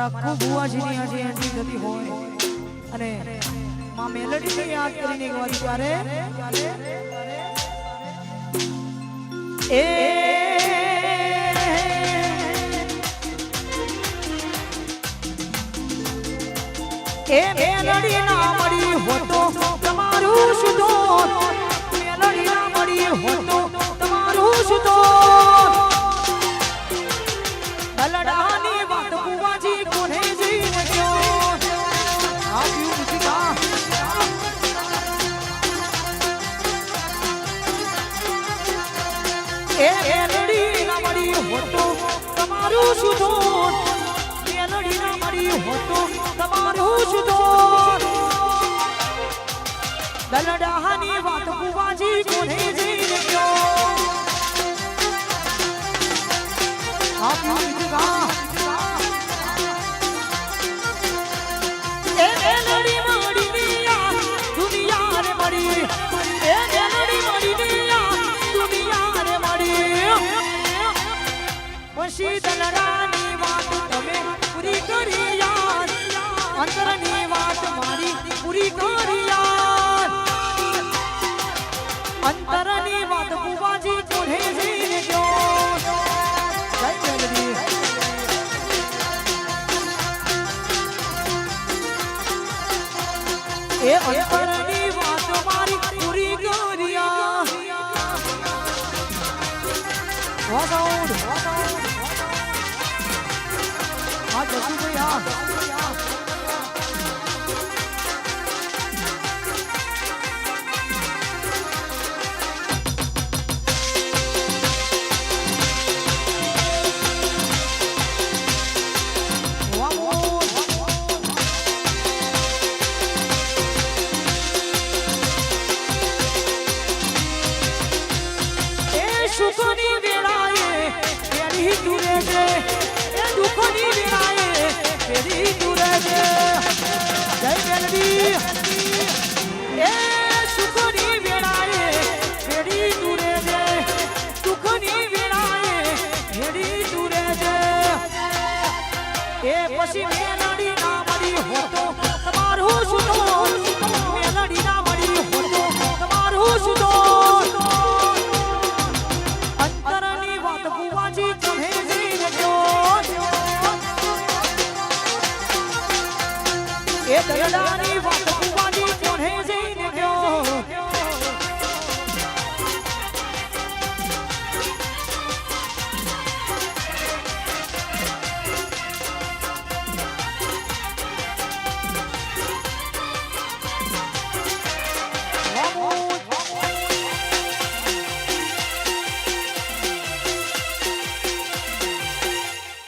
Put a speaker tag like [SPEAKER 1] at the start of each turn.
[SPEAKER 1] મારા ખૂબ બુઆજીની આજે એન્ટ્રી થતી હોય અને માં મેલડીને યાદ કરીને ગવાતી ત્યારે એ મેલડી ના મળી હોતો તમારું સુધો મેલડી ના મળી હોતો તમારું સુધો દલડાની વાત બુવાજી કોને જઈને ગયો આપ્યું મુજકા એ મેલડી ના મળી હોતો તમારું સુધો મેલડી ના મળી હોતો તમારું સુધો દલડાની વાત બુવાજી કોને જઈને ગયો આપ્યું મુજકા એ મેલડી મળી દુનિયા રે મળી એ મેલડી મળી દુનિયા રે મળી પછી દલડાની વાત તમે પૂરી કરી યાર અંતરની વાત મારી પૂરી કરી યાર અંતરની વાત બુવાજી કોને જઈને ગયો જય મેલડી એ અંતરની વાત મારી પૂરી કર્યા વાસાઉડ આ જસુ ભાઈ સુખની વેળાએ ફેરી દૂરે છે એ દુઃખની વેળાએ ફેરી દૂરે છે જય મેલડી એ સુખની વેળાએ ફેરી દૂરે છે દુઃખની વેળાએ ફેરી દૂરે છે એ પછી